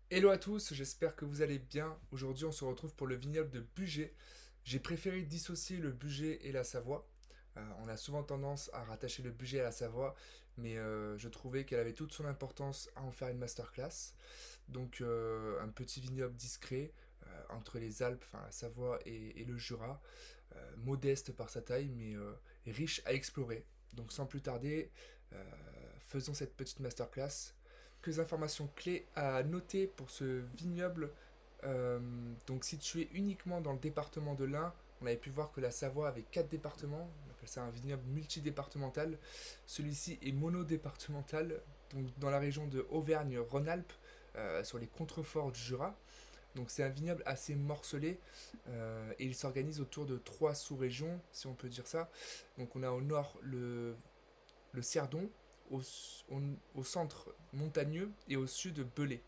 Hello à tous, j'espère que vous allez bien. Aujourd'hui, on se retrouve pour le vignoble de Bugey. J'ai préféré dissocier le Bugey et la Savoie. On a souvent tendance à rattacher le Bugey à la Savoie, mais je trouvais qu'elle avait toute son importance à en faire une masterclass. Donc, un petit vignoble discret entre les Alpes, enfin la Savoie et le Jura, modeste par sa taille, mais riche à explorer. Donc, sans plus tarder, euh, faisons cette petite masterclass. Quelques informations clés à noter pour ce vignoble, donc situé uniquement dans le département de l'Ain. On avait pu voir que la Savoie avait 4 départements, on appelle ça un vignoble multidépartemental. Celui-ci est monodépartemental, donc dans la région de Auvergne-Rhône-Alpes, sur les contreforts du Jura. Donc c'est un vignoble assez morcelé et il s'organise autour de 3 sous-régions, si on peut dire ça. Donc on a au nord le Cerdon, au, au, au centre montagneux et au sud Belay.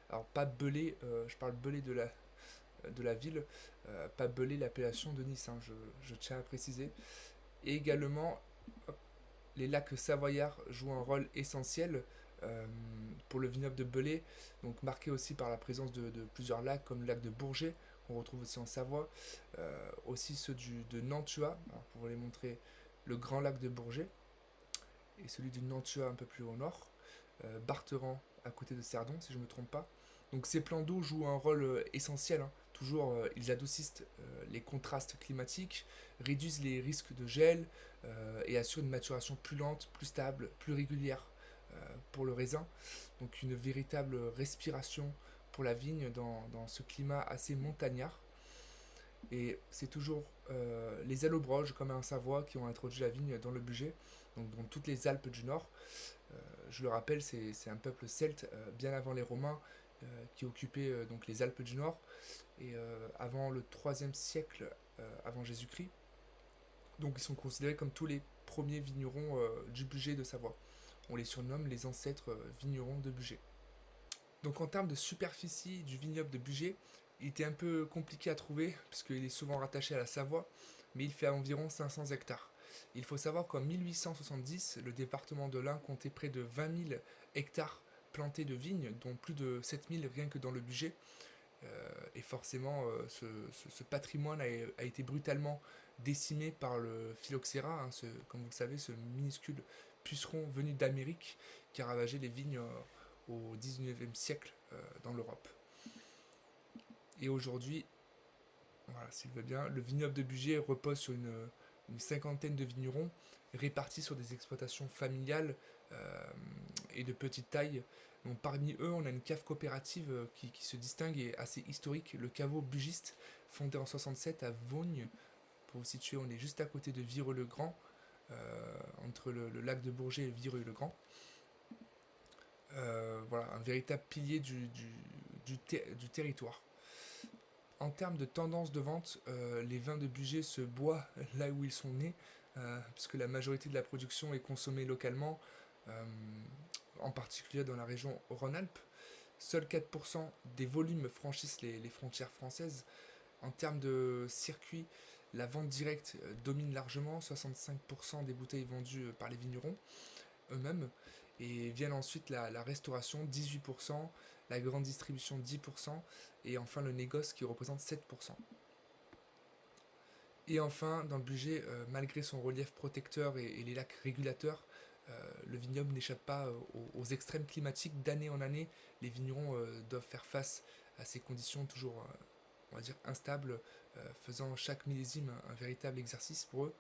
Alors pas Belay, je parle Belay de la ville, pas Belay l'appellation de Nice, hein, je tiens à préciser. Et également, hop, les lacs savoyards jouent un rôle essentiel euh, pour le vignoble de Belay, donc marqué aussi par la présence de plusieurs lacs comme le lac de Bourget, qu'on retrouve aussi en Savoie, aussi ceux de Nantua, alors pour vous les montrer, le grand lac de Bourget, et celui du Nantua un peu plus au nord, Barteran à côté de Cerdon si je ne me trompe pas. Donc ces plans d'eau jouent un rôle essentiel, hein. Toujours ils adoucissent les contrastes climatiques, réduisent les risques de gel et assurent une maturation plus lente, plus stable, plus régulière pour le raisin. Donc une véritable respiration pour la vigne dans ce climat assez montagnard. Et c'est toujours les allobroges, comme en Savoie, qui ont introduit la vigne dans le budget, donc dans toutes les Alpes du Nord. Je le rappelle, c'est un peuple celte bien avant les Romains qui occupait donc les Alpes du Nord et avant le 3e siècle avant Jésus-Christ. Donc ils sont considérés comme tous les premiers vignerons du budget de Savoie. On les surnomme les ancêtres vignerons de Bugey. Donc en termes de superficie du vignoble de Bugey, il était un peu compliqué à trouver puisqu'il est souvent rattaché à la Savoie, mais il fait environ 500 hectares. Il faut savoir qu'en 1870, le département de l'Ain comptait près de 20 000 hectares plantés de vignes, dont plus de 7 000 rien que dans le Bugey. Et forcément, ce patrimoine a été brutalement décimé par le phylloxéra, hein, comme vous le savez, ce minuscule puceron venu d'Amérique qui a ravagé les vignes au 19e siècle dans l'Europe. Et aujourd'hui, voilà, s'il veut bien, le vignoble de Bugey repose sur une cinquantaine de vignerons répartis sur des exploitations familiales euh, et de petite taille. Donc, parmi eux, on a une cave coopérative qui se distingue et assez historique, le caveau Bugiste, fondé en 67 à Vosgne. Pour vous situer, on est juste à côté de Vireux-le-Grand, entre le lac de Bourget et Vireux-le-Grand. Voilà, un véritable pilier du territoire. En termes de tendance de vente, les vins de Bugey se boivent là où ils sont nés, puisque la majorité de la production est consommée localement, euh, en particulier dans la région Rhône-Alpes. Seuls 4% des volumes franchissent les frontières françaises. En termes de circuit, la vente directe domine largement, 65% des bouteilles vendues par les vignerons eux-mêmes, et viennent ensuite la restauration 18%, la grande distribution 10%, et enfin le négoce qui représente 7%. Et enfin, dans le budget, malgré son relief protecteur et les lacs régulateurs, le vignoble n'échappe pas aux extrêmes climatiques d'année en année. Les vignerons doivent faire face à ces conditions toujours, on va dire, instables, faisant chaque millésime un véritable exercice pour eux.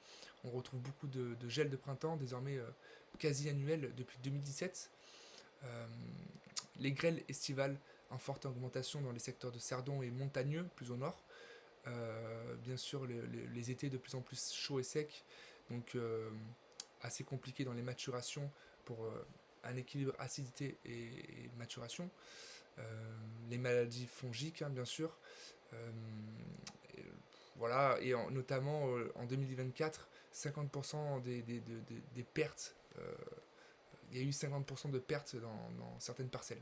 On retrouve beaucoup de gel de printemps, désormais quasi annuel depuis 2017. Euh, les grêles estivales en forte augmentation dans les secteurs de Cerdon et montagneux, plus au nord. Bien sûr, les étés de plus en plus chauds et secs, donc assez compliqué dans les maturations pour un équilibre acidité et maturation. Les maladies fongiques, hein, bien sûr. Euh, et, voilà, et notamment en 2024, 50% des pertes, il y a eu 50% de pertes dans certaines parcelles.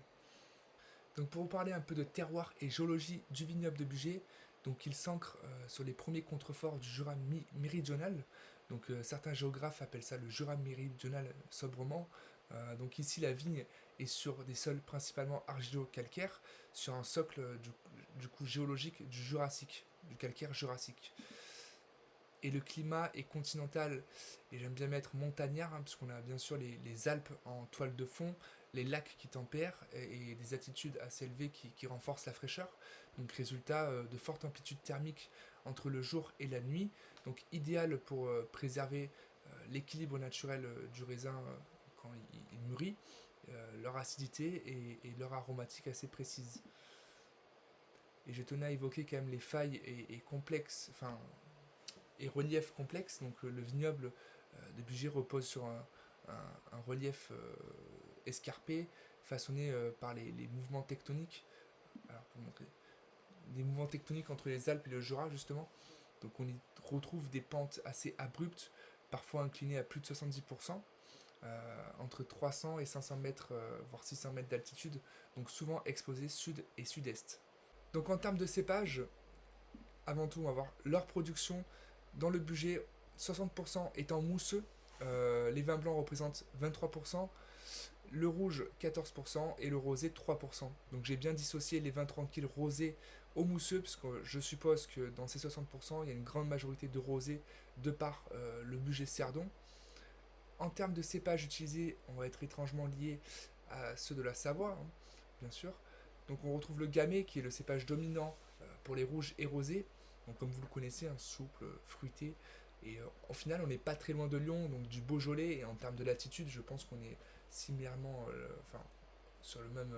Donc pour vous parler un peu de terroir et géologie du vignoble de Bugey, donc il s'ancre sur les premiers contreforts du Jura méridional. Donc certains géographes appellent ça le Jura méridional sobrement. Donc ici la vigne et sur des sols principalement argilo-calcaires, sur un socle du coup géologique du Jurassique, du calcaire jurassique. Et le climat est continental, et j'aime bien mettre montagnard, hein, puisqu'on a bien sûr les Alpes en toile de fond, les lacs qui tempèrent, et des altitudes assez élevées qui renforcent la fraîcheur. Donc résultat de fortes amplitudes thermiques entre le jour et la nuit, donc idéal pour préserver l'équilibre naturel du raisin quand il mûrit, leur acidité et leur aromatique assez précise. Et je tenais à évoquer quand même les failles et complexes, enfin et relief complexe. Donc le vignoble de Bugey repose sur un relief escarpé, façonné par les mouvements tectoniques. Alors, pour montrer, des mouvements tectoniques entre les Alpes et le Jura, justement. Donc on y retrouve des pentes assez abruptes, parfois inclinées à plus de 70%, entre 300 et 500 mètres, voire 600 mètres d'altitude, donc souvent exposées sud et sud-est. Donc en termes de cépage, avant tout, on va voir leur production. Dans le Bugey, 60% étant mousseux, les vins blancs représentent 23%, le rouge 14% et le rosé 3%. Donc j'ai bien dissocié les vins tranquilles rosés au mousseux, puisque je suppose que dans ces 60%, il y a une grande majorité de rosés de par le Bugey Cerdon. En termes de cépages utilisés, on va être étrangement lié à ceux de la Savoie, hein, bien sûr. Donc on retrouve le gamay qui est le cépage dominant pour les rouges et rosés. Donc comme vous le connaissez, un souple, fruité. Et au final, on n'est pas très loin de Lyon, donc du Beaujolais. Et en termes de latitude, je pense qu'on est similairement, sur le même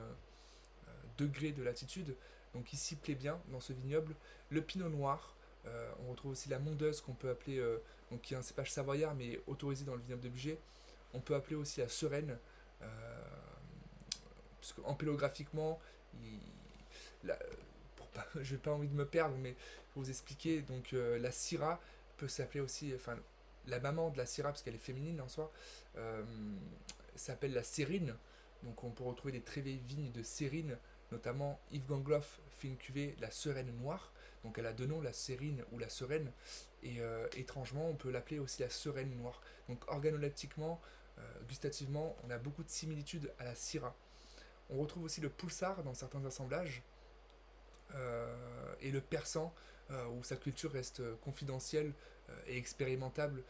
degré de latitude. Donc il s'y plaît bien dans ce vignoble. Le pinot noir, on retrouve aussi la mondeuse qu'on peut appeler, donc qui est un cépage savoyard mais autorisé dans le vignoble de Bugey. On peut appeler aussi la sereine, parce qu'empélographiquement, je n'ai pas envie de me perdre, mais pour vous expliquer, donc la Syrah peut s'appeler aussi, enfin la maman de la Syrah, parce qu'elle est féminine en soi, s'appelle la Sérine. Donc on peut retrouver des très vieilles vignes de Sérine, notamment Yves Gangloff fait une cuvée, la Sereine Noire. Donc elle a deux noms, la Sérine ou la Sereine. Et étrangement, on peut l'appeler aussi la Sereine Noire. Donc organoleptiquement, gustativement, on a beaucoup de similitudes à la Syrah. On retrouve aussi le Poulsard dans certains assemblages, et le persan, où sa culture reste confidentielle et expérimentable,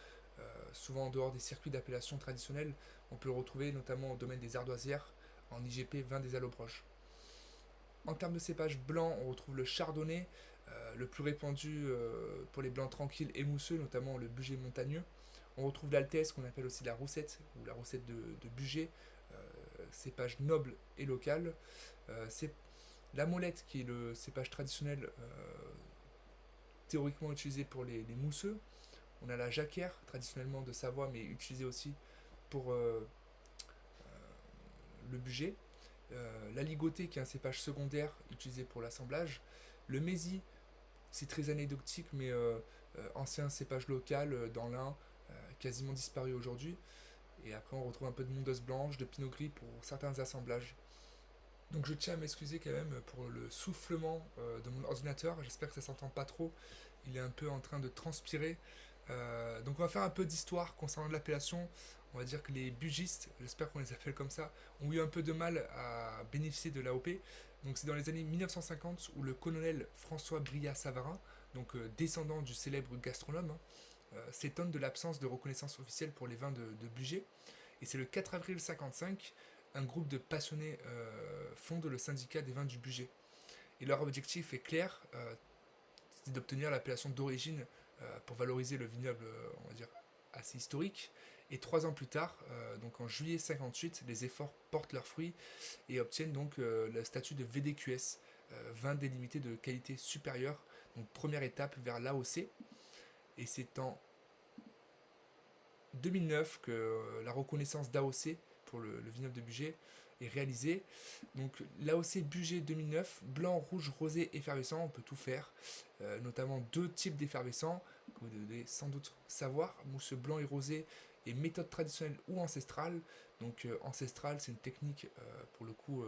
souvent en dehors des circuits d'appellation traditionnels. On peut le retrouver notamment au domaine des ardoisières, en IGP vin des Allobroges. En termes de cépage blanc, on retrouve le chardonnay, le plus répandu pour les blancs tranquilles et mousseux, notamment le Bugey montagneux. On retrouve l'Altesse, qu'on appelle aussi la roussette, ou la roussette de Bugey, cépage noble et local. C'est la molette, qui est le cépage traditionnel théoriquement utilisé pour les mousseux. On a la jacquère, traditionnellement de Savoie, mais utilisée aussi pour le Bugey. La ligotée, qui est un cépage secondaire utilisé pour l'assemblage. Le mézy, c'est très anecdotique, mais ancien cépage local dans l'Ain, quasiment disparu aujourd'hui. Et après, on retrouve un peu de mondeuse blanche, de pinot gris pour certains assemblages. Donc je tiens à m'excuser quand même pour le soufflement de mon ordinateur. J'espère que ça s'entend pas trop. Il est un peu en train de transpirer. Donc on va faire un peu d'histoire concernant l'appellation. On va dire que les bugistes, j'espère qu'on les appelle comme ça, ont eu un peu de mal à bénéficier de l'AOP. Donc c'est dans les années 1950 où le colonel François Brillat-Savarin, donc descendant du célèbre gastronome, s'étonne de l'absence de reconnaissance officielle pour les vins de Bugey. Et c'est le 4 avril 1955, un groupe de passionnés fonde le syndicat des vins du Bugey. Et leur objectif est clair, c'est d'obtenir l'appellation d'origine pour valoriser le vignoble, on va dire, assez historique. Et 3 ans plus tard, donc en juillet 58, les efforts portent leurs fruits et obtiennent donc le statut de VDQS, vin délimité de qualité supérieure, donc première étape vers l'AOC. Et c'est en 2009 que la reconnaissance d'AOC pour le vignoble de Bugey est réalisée. Donc l'AOC Bugey 2009, blanc, rouge, rosé, effervescent, on peut tout faire, notamment 2 types d'effervescents que vous devez sans doute savoir, mousseux blanc et rosé, et méthode traditionnelle ou ancestrale. Donc ancestrale, c'est une technique pour le coup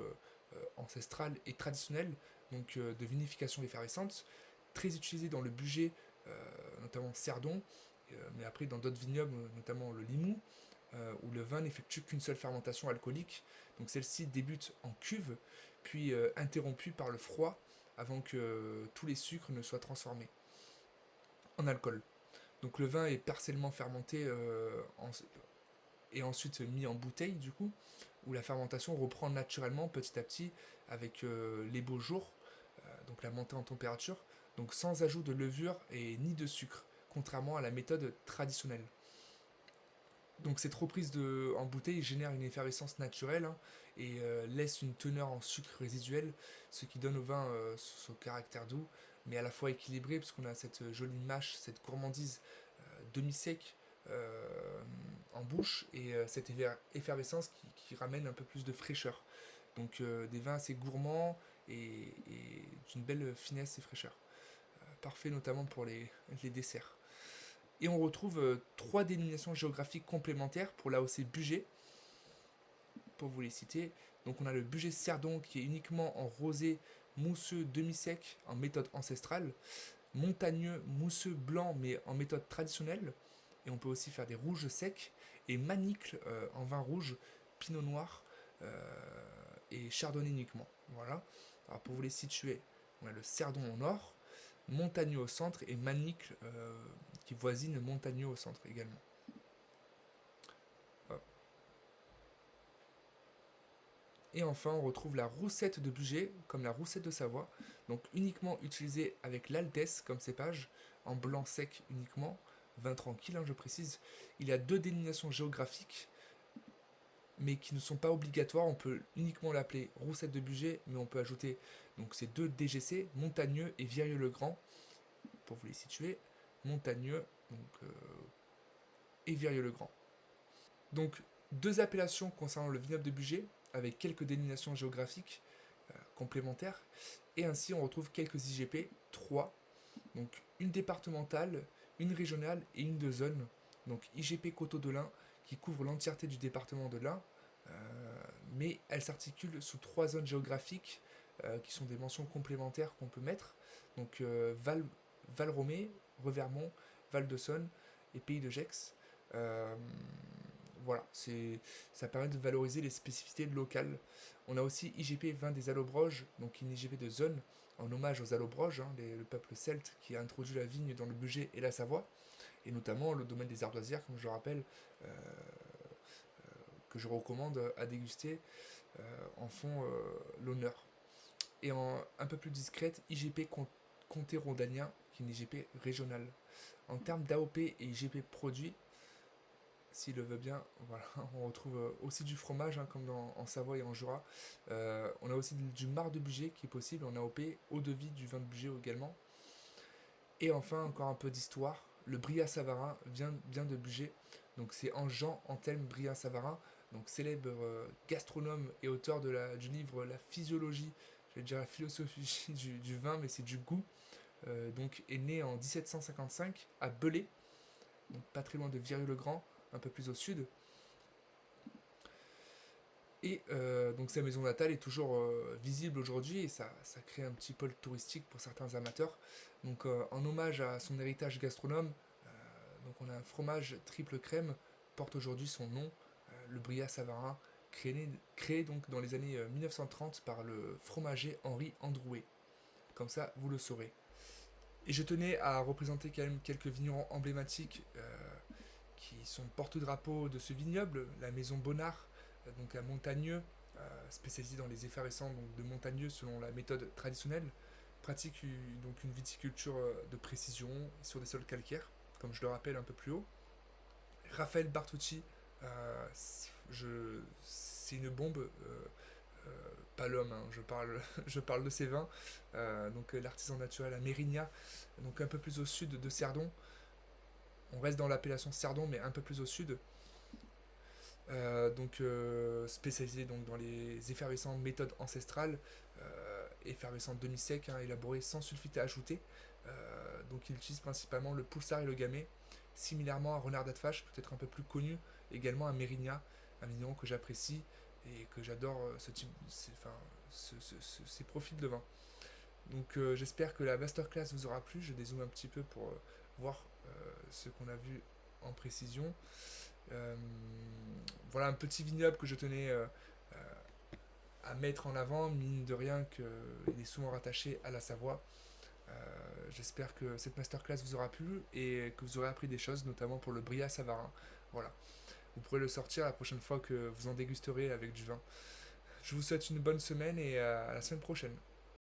ancestrale et traditionnelle, donc de vinification effervescente, très utilisée dans le Bugey, notamment Cerdon, mais après dans d'autres vignobles, notamment le Limoux, où le vin n'effectue qu'une seule fermentation alcoolique. Donc celle-ci débute en cuve, puis interrompue par le froid avant que tous les sucres ne soient transformés en alcool. Donc le vin est partiellement fermenté et ensuite mis en bouteille du coup, où la fermentation reprend naturellement petit à petit avec les beaux jours, donc la montée en température, donc sans ajout de levure et ni de sucre, contrairement à la méthode traditionnelle. Donc cette reprise en bouteille génère une effervescence naturelle, hein, et laisse une teneur en sucre résiduel, ce qui donne au vin son caractère doux, mais à la fois équilibré, puisqu'on a cette jolie mâche, cette gourmandise demi-sec en bouche, et cette effervescence qui ramène un peu plus de fraîcheur. Donc des vins assez gourmands et d'une belle finesse et fraîcheur. Parfait notamment pour les desserts. Et on retrouve trois dénominations géographiques complémentaires pour l'AOC Bugey, pour vous les citer. Donc on a le Bugey Cerdon qui est uniquement en rosé mousseux demi-sec en méthode ancestrale, montagneux mousseux blanc mais en méthode traditionnelle, et on peut aussi faire des rouges secs, et Manicle en vin rouge, pinot noir et chardonnay uniquement. Voilà. Alors pour vous les situer, on a le Cerdon au nord, montagneux au centre, et Manicle qui voisine montagneux au centre également. Hop. Et enfin, on retrouve la roussette de Bugey, comme la roussette de Savoie, donc uniquement utilisée avec l'Altesse comme cépage, en blanc sec uniquement, vin tranquille, hein, je précise. Il y a deux dénominations géographiques, mais qui ne sont pas obligatoires. On peut uniquement l'appeler roussette de Bugey, mais on peut ajouter donc ces deux DGC, Montagneux et Virieu-le-Grand, pour vous les situer. Montagneux et Virieu-le-Grand. Donc deux appellations concernant le vignoble de Bugey, avec quelques dénominations géographiques complémentaires, et ainsi on retrouve quelques IGP, 3, donc une départementale, une régionale et une de zone. Donc IGP Coteaux de l'Ain qui couvre l'entièreté du département de l'Ain, mais elle s'articule sous 3 zones géographiques qui sont des mentions complémentaires qu'on peut mettre. Donc Val-Romée, Revermont, Val-de-Saône et Pays de Gex. Voilà, ça permet de valoriser les spécificités locales. On a aussi IGP vin des Allobroges, donc une IGP de zone, en hommage aux Allobroges, hein, le peuple celte qui a introduit la vigne dans le Bugey et la Savoie, et notamment le domaine des Ardoisières, comme je le rappelle, que je recommande à déguster, en font l'honneur. Et un peu plus discrète, IGP Comté Rhodanien, qui est une IGP régionale. En termes d'AOP et IGP produits, s'il le veut bien, voilà, on retrouve aussi du fromage, hein, comme en Savoie et en Jura. On a aussi du marc de Bugey qui est possible en AOP, eau de vie du vin de Bugey également. Et enfin, encore un peu d'histoire, le Brillat-Savarin vient de Bugey. Donc c'est Jean Anthelme Brillat-Savarin, donc célèbre gastronome et auteur du livre La physiologie, je vais dire la philosophie du vin, mais c'est du goût. Donc est né en 1755 à Belay, donc pas très loin de Virieu-le-Grand, un peu plus au sud. Et donc sa maison natale est toujours visible aujourd'hui, et ça crée un petit pôle touristique pour certains amateurs. Donc en hommage à son héritage gastronome, donc on a un fromage triple crème, porte aujourd'hui son nom, le Brillat-Savarin, créé donc dans les années 1930 par le fromager Henri Androuet. Comme ça, vous le saurez. Et je tenais à représenter quand même quelques vignerons emblématiques qui sont porte-drapeau de ce vignoble, la maison Bonnard, donc à Montagneux, spécialisée dans les effervescents donc de Montagneux selon la méthode traditionnelle, pratique donc une viticulture de précision sur des sols calcaires, comme je le rappelle un peu plus haut. Raphaël Bartucci, c'est une bombe, pas l'homme, hein, je parle de ses vins, donc l'artisan naturel à Mérignac, donc un peu plus au sud de Cerdon. On reste dans l'appellation Cerdon, mais un peu plus au sud. Spécialisé donc dans les effervescents méthodes ancestrales, effervescents demi-secs, hein, élaborés sans sulfite à ajouter. Donc il utilise principalement le Poulsard et le Gamay, similairement à Renard d'Atfache, peut-être un peu plus connu, également à Mérignac, un vigneron que j'apprécie et que j'adore ces profils de vin. Donc j'espère que la masterclass vous aura plu. Je dézoome un petit peu pour voir ce qu'on a vu en précision. Euh, voilà un petit vignoble que je tenais à mettre en avant, mine de rien qu'il est souvent rattaché à la Savoie. J'espère que cette masterclass vous aura plu et que vous aurez appris des choses, notamment pour le Bria Savarin. Voilà, vous pourrez le sortir la prochaine fois que vous en dégusterez avec du vin. Je vous souhaite une bonne semaine et à la semaine prochaine.